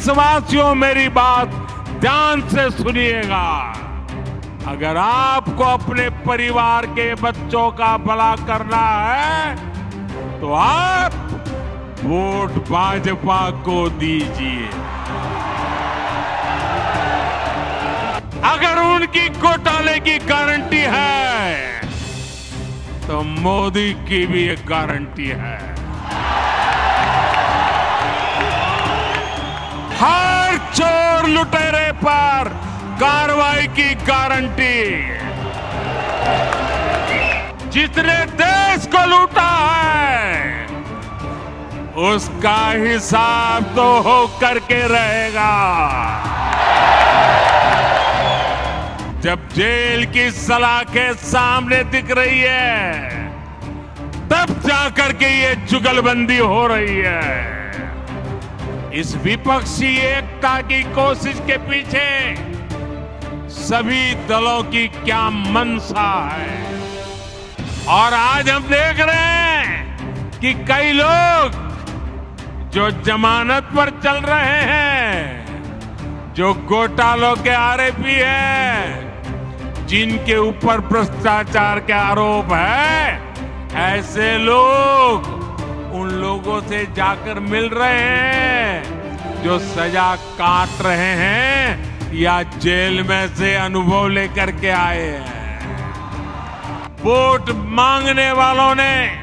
देशवासियों मेरी बात ध्यान से सुनिएगा। अगर आपको अपने परिवार के बच्चों का भला करना है तो आप वोट भाजपा को दीजिए। अगर उनकी घोटाले की गारंटी है तो मोदी की भी एक गारंटी है। हर चोर लुटेरे पर कार्रवाई की गारंटी। जिसने देश को लूटा है उसका हिसाब तो हो करके रहेगा। जब जेल की सलाखें सामने दिख रही है तब जाकर के ये जुगलबंदी हो रही है। इस विपक्षी एकता की कोशिश के पीछे सभी दलों की क्या मंशा है। और आज हम देख रहे हैं कि कई लोग जो जमानत पर चल रहे हैं, जो घोटालों के आरोपी हैं, जिनके ऊपर भ्रष्टाचार के आरोप है, ऐसे लोग उन लोगों से जाकर मिल रहे हैं जो सजा काट रहे हैं या जेल में से अनुभव लेकर के आए हैं। वोट मांगने वालों ने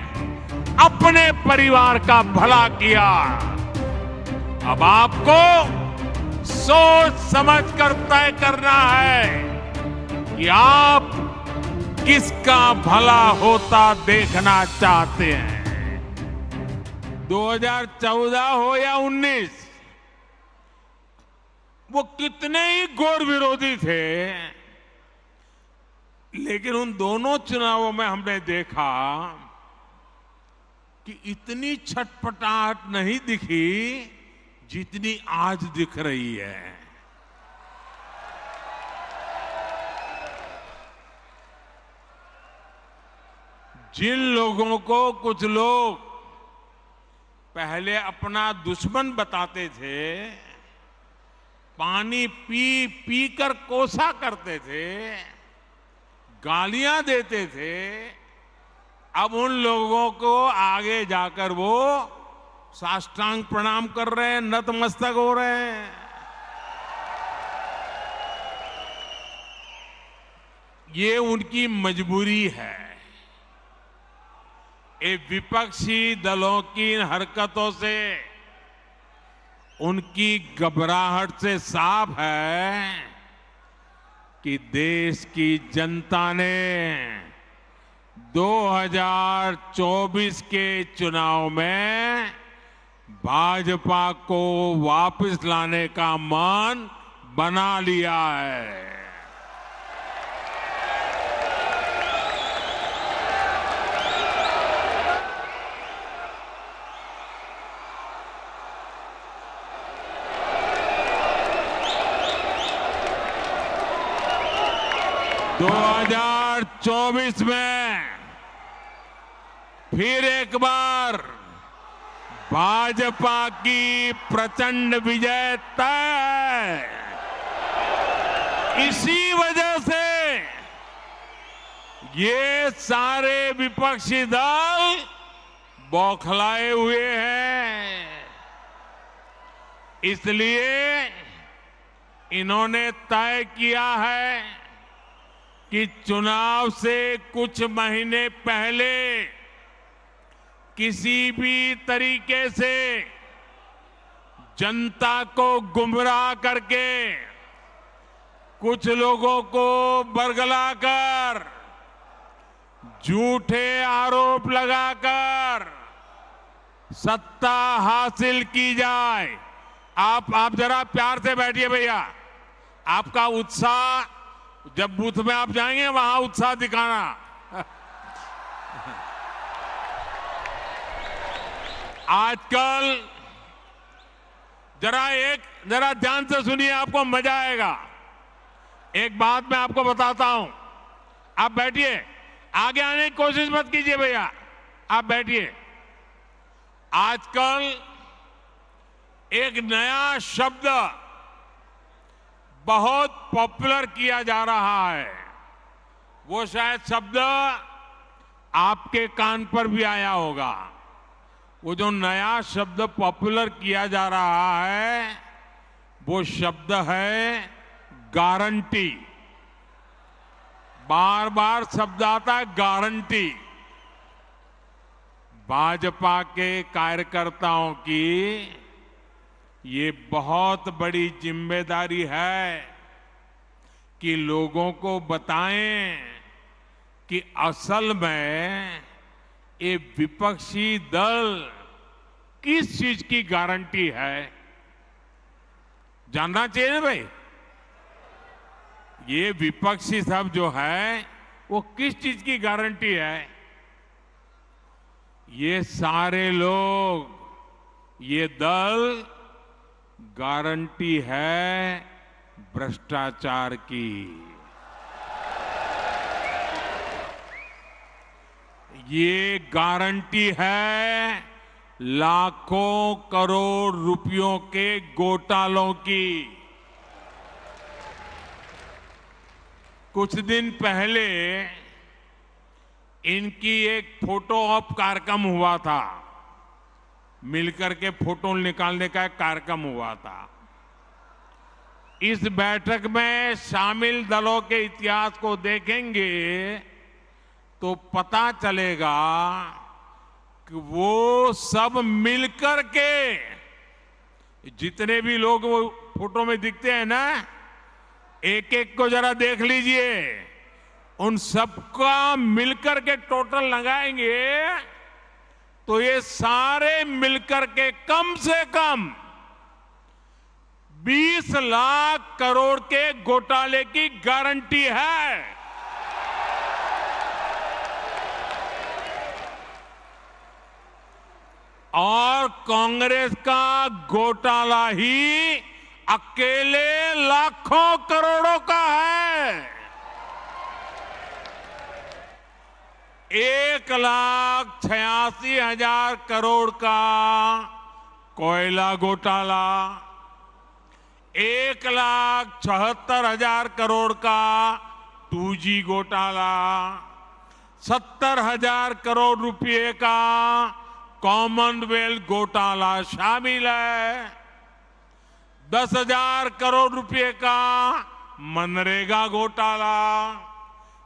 अपने परिवार का भला किया। अब आपको सोच समझ कर तय करना है कि आप किसका भला होता देखना चाहते हैं। 2014 हो या 19, वो कितने ही घोर विरोधी थे, लेकिन उन दोनों चुनावों में हमने देखा कि इतनी छटपटाहट नहीं दिखी जितनी आज दिख रही है। जिन लोगों को कुछ लोग पहले अपना दुश्मन बताते थे, पानी पी पी कर कोसा करते थे, गालियां देते थे, अब उन लोगों को आगे जाकर वो साष्टांग प्रणाम कर रहे हैं, नतमस्तक हो रहे हैं। ये उनकी मजबूरी है। ये विपक्षी दलों की इन हरकतों से, उनकी घबराहट से साफ है कि देश की जनता ने 2024 के चुनाव में भाजपा को वापस लाने का मन बना लिया है। दो 2024 में फिर एक बार भाजपा की प्रचंड विजय तय है। इसी वजह से ये सारे विपक्षी दल बौखलाए हुए हैं। इसलिए इन्होंने तय किया है कि चुनाव से कुछ महीने पहले किसी भी तरीके से जनता को गुमराह करके, कुछ लोगों को बरगलाकर, झूठे आरोप लगाकर सत्ता हासिल की जाए। आप जरा प्यार से बैठिए भैया। आपका उत्साह, जब बूथ में आप जाएंगे वहां उत्साह दिखाना। आजकल जरा ध्यान से सुनिए, आपको मजा आएगा। एक बात मैं आपको बताता हूं। आप बैठिए, आगे आने की कोशिश मत कीजिए भैया, आप बैठिए। आजकल एक नया शब्द बहुत पॉपुलर किया जा रहा है। वो शायद शब्द आपके कान पर भी आया होगा। वो जो नया शब्द पॉपुलर किया जा रहा है वो शब्द है गारंटी। बार बार शब्द आता है गारंटी। भाजपा के कार्यकर्ताओं की ये बहुत बड़ी जिम्मेदारी है कि लोगों को बताएं कि असल में ये विपक्षी दल किस चीज की गारंटी है। जानना चाहिए ना भाई, ये विपक्षी सब जो है वो किस चीज की गारंटी है। ये सारे लोग, ये दल गारंटी है भ्रष्टाचार की। ये गारंटी है लाखों करोड़ रुपयों के घोटालों की। कुछ दिन पहले इनकी एक फोटो ऑप कार्यक्रम हुआ था। मिलकर के फोटो निकालने का एक कार्यक्रम हुआ था। इस बैठक में शामिल दलों के इतिहास को देखेंगे तो पता चलेगा कि वो सब मिलकर के, जितने भी लोग वो फोटो में दिखते हैं ना, एक एक को जरा देख लीजिए। उन सबका मिलकर के टोटल लगाएंगे तो ये सारे मिलकर के कम से कम 20 लाख करोड़ के घोटाले की गारंटी है। और कांग्रेस का घोटाला ही अकेले लाखों करोड़ों का है। 1,86,000 करोड़ का कोयला घोटाला, 1,76,000 करोड़ का 2G घोटाला, 70,000 करोड़ रुपए का कॉमनवेल्थ घोटाला शामिल है, 10,000 करोड़ रुपए का मनरेगा घोटाला,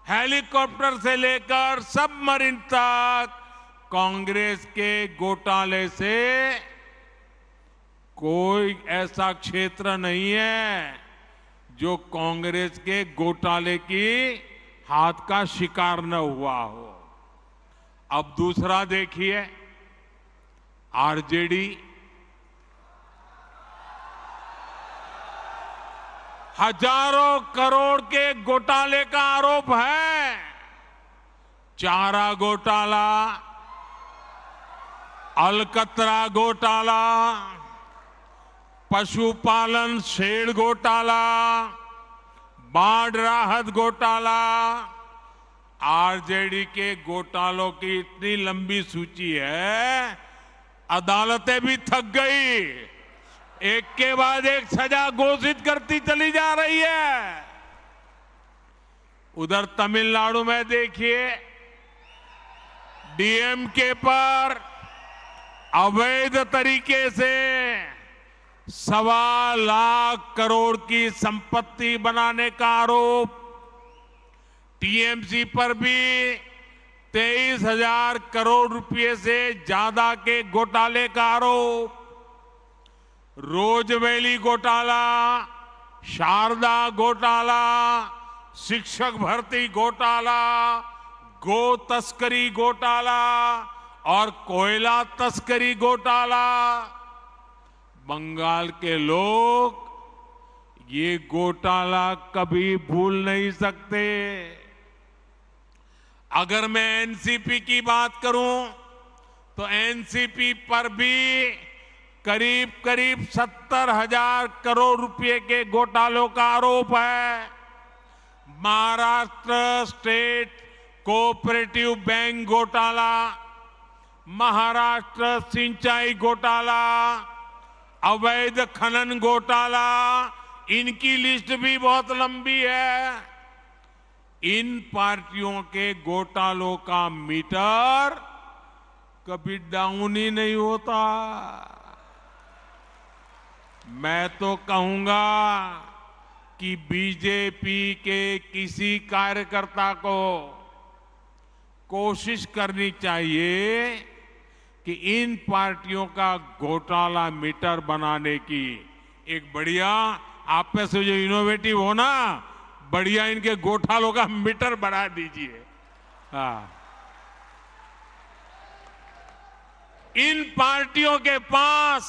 हेलीकॉप्टर से लेकर सबमरीन तक कांग्रेस के घोटाले से कोई ऐसा क्षेत्र नहीं है जो कांग्रेस के घोटाले की हाथ का शिकार न हुआ हो। अब दूसरा देखिए, आरजेडी हजारों करोड़ के घोटाले का आरोप है। चारा घोटाला, अलकतरा घोटाला, पशुपालन शेड घोटाला, बाढ़ राहत घोटाला। आरजेडी के घोटालों की इतनी लंबी सूची है, अदालतें भी थक गई। एक के बाद एक सजा घोषित करती चली जा रही है। उधर तमिलनाडु में देखिए, डीएमके पर अवैध तरीके से 1.25 लाख करोड़ की संपत्ति बनाने का आरोप, टीएमसी पर भी 23,000 करोड़ रुपए से ज्यादा के घोटाले का आरोप, रोजवेली घोटाला, शारदा घोटाला, शिक्षक भर्ती घोटाला, गो तस्करी घोटाला और कोयला तस्करी घोटाला। बंगाल के लोग ये घोटाला कभी भूल नहीं सकते। अगर मैं एनसीपी की बात करूं तो एनसीपी पर भी करीब करीब 70,000 करोड़ रुपए के घोटालों का आरोप है। महाराष्ट्र स्टेट कोऑपरेटिव बैंक घोटाला, महाराष्ट्र सिंचाई घोटाला, अवैध खनन घोटाला, इनकी लिस्ट भी बहुत लंबी है। इन पार्टियों के घोटालों का मीटर कभी डाउन ही नहीं होता। मैं तो कहूंगा कि बीजेपी के किसी कार्यकर्ता को कोशिश करनी चाहिए कि इन पार्टियों का घोटाला मीटर बनाने की एक बढ़िया, आप में से जो इनोवेटिव हो ना, बढ़िया इनके घोटालों का मीटर बढ़ा दीजिए। हाँ, इन पार्टियों के पास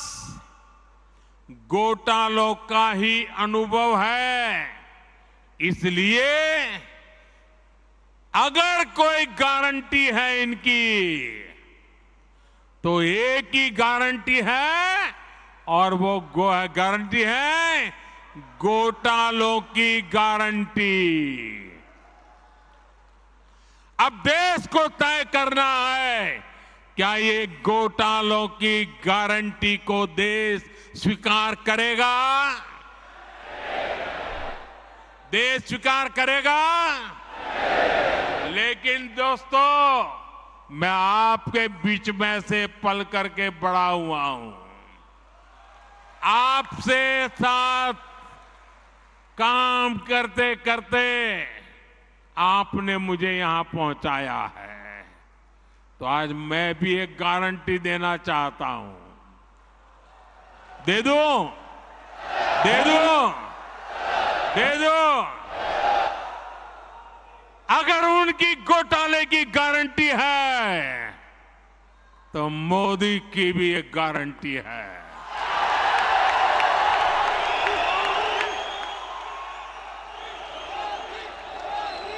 घोटालों का ही अनुभव है, इसलिए अगर कोई गारंटी है इनकी तो एक ही गारंटी है, और वो गारंटी है घोटालों की गारंटी। अब देश को तय करना है, क्या ये घोटालों की गारंटी को देश स्वीकार करेगा? देश स्वीकार करेगा? लेकिन दोस्तों, मैं आपके बीच में से पल करके बड़ा हुआ हूं, आपसे साथ काम करते करते आपने मुझे यहां पहुंचाया है, तो आज मैं भी एक गारंटी देना चाहता हूं। दे दूं? दे दूं? दे दूं? अगर उनकी घोटाले की गारंटी है तो मोदी की भी एक गारंटी है।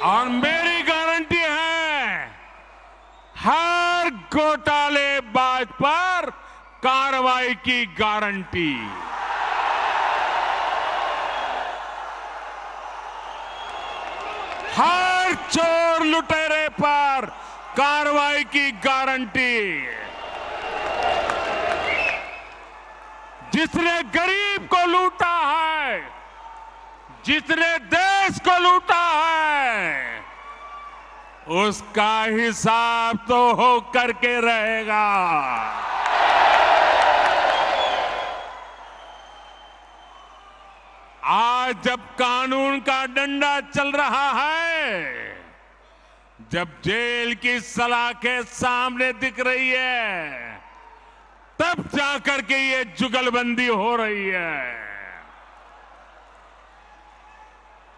और मेरी गारंटी है, हर घोटालेबाज पर कार्रवाई की गारंटी। हर चोर लुटेरे पर कार्रवाई की गारंटी। जिसने गरीब को लूटा है, जिसने देश को लूटा है, उसका हिसाब तो हो करके रहेगा। आज जब कानून का डंडा चल रहा है, जब जेल की सलाखें सामने दिख रही है, तब जाकर के ये जुगलबंदी हो रही है।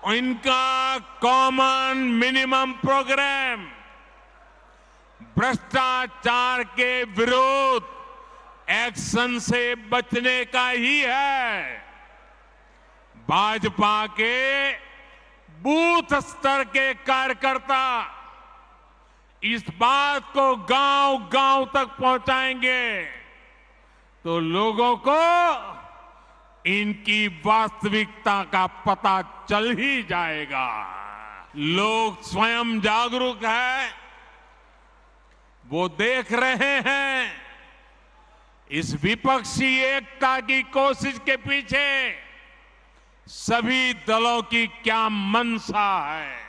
इनका कॉमन मिनिमम प्रोग्राम भ्रष्टाचार के विरुद्ध एक्शन से बचने का ही है। भाजपा के बूथ स्तर के कार्यकर्ता इस बात को गांव-गांव तक पहुंचाएंगे तो लोगों को इनकी वास्तविकता का पता चल ही जाएगा। लोग स्वयं जागरूक हैं, वो देख रहे हैं इस विपक्षी एकता की कोशिश के पीछे सभी दलों की क्या मंशा है।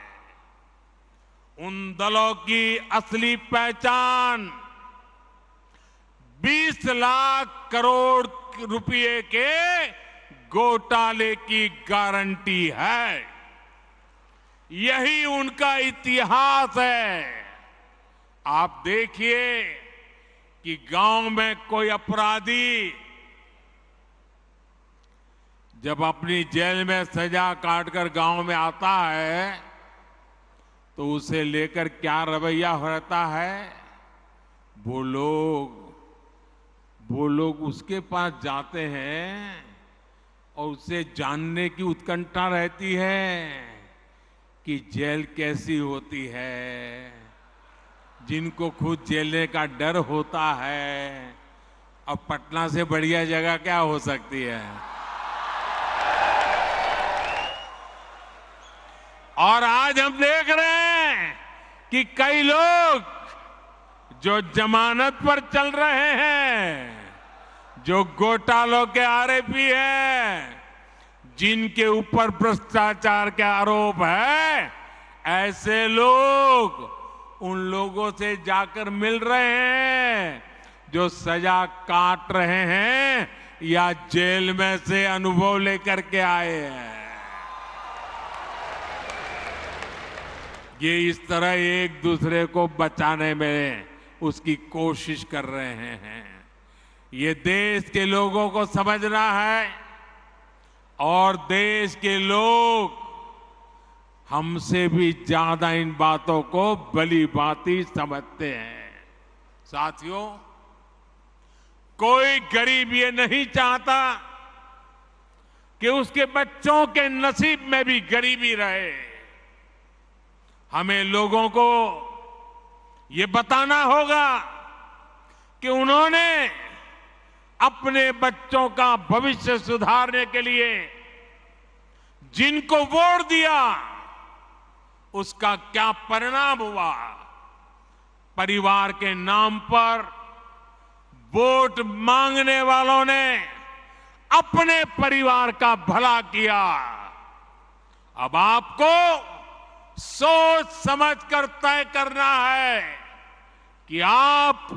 उन दलों की असली पहचान 20 लाख करोड़ रुपए के घोटाले की गारंटी है। यही उनका इतिहास है। आप देखिए कि गांव में कोई अपराधी जब अपनी जेल में सजा काटकर गांव में आता है तो उसे लेकर क्या रवैया रहता है। वो लोग उसके पास जाते हैं और उससे जानने की उत्कंठा रहती है कि जेल कैसी होती है। जिनको खुद जेलने का डर होता है, अब पटना से बढ़िया जगह क्या हो सकती है। और आज हम देख रहे हैं कि कई लोग जो जमानत पर चल रहे हैं, जो घोटालों के आरोपी हैं, जिनके ऊपर भ्रष्टाचार के आरोप है, ऐसे लोग उन लोगों से जाकर मिल रहे हैं जो सजा काट रहे हैं या जेल में से अनुभव लेकर के आए हैं। ये इस तरह एक दूसरे को बचाने में उसकी कोशिश कर रहे हैं। ये देश के लोगों को समझना है और देश के लोग हमसे भी ज्यादा इन बातों को भली भांति समझते हैं। साथियों, कोई गरीब ये नहीं चाहता कि उसके बच्चों के नसीब में भी गरीबी रहे। हमें लोगों को ये बताना होगा कि उन्होंने अपने बच्चों का भविष्य सुधारने के लिए जिनको वोट दिया, उसका क्या परिणाम हुआ। परिवार के नाम पर वोट मांगने वालों ने अपने परिवार का भला किया। अब आपको सोच समझकर तय करना है कि आप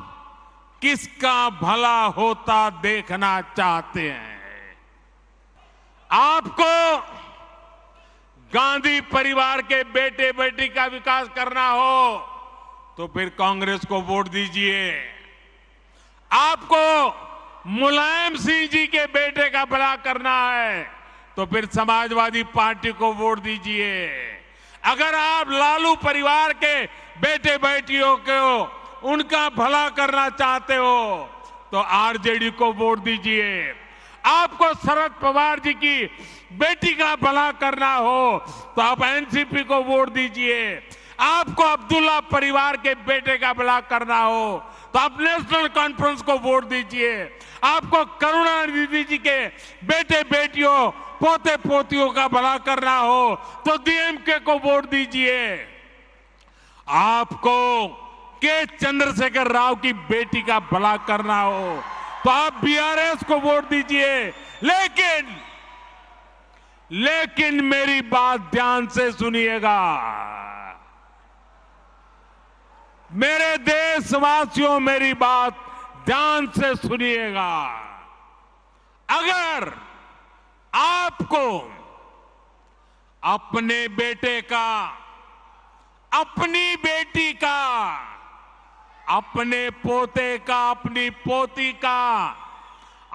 किसका भला होता देखना चाहते हैं। आपको गांधी परिवार के बेटे बेटी का विकास करना हो तो फिर कांग्रेस को वोट दीजिए। आपको मुलायम सिंह जी के बेटे का भला करना है तो फिर समाजवादी पार्टी को वोट दीजिए। अगर आप लालू परिवार के बेटे बेटियों को उनका भला करना चाहते हो तो आरजेडी को वोट दीजिए। आपको शरद पवार जी की बेटी का भला करना हो तो आप एनसीपी को वोट दीजिए। आपको अब्दुल्ला परिवार के बेटे का भला करना हो तो आप नेशनल कॉन्फ्रेंस को वोट दीजिए। आपको करुणानिधि जी के बेटे बेटियों पोते पोतियों का भला करना हो तो डीएमके को वोट दीजिए। आपको के चंद्रशेखर राव की बेटी का भला करना हो तो आप बीआरएस को वोट दीजिए। लेकिन मेरी बात ध्यान से सुनिएगा। मेरे देशवासियों, मेरी बात ध्यान से सुनिएगा। अगर आपको अपने बेटे का, अपनी बेटी का, अपने पोते का, अपनी पोती का,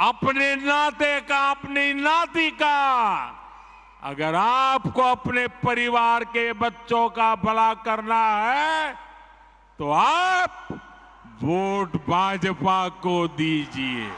अपने नाते का, अपनी नाती का, अगर आपको अपने परिवार के बच्चों का भला करना है तो आप वोट भाजपा को दीजिए।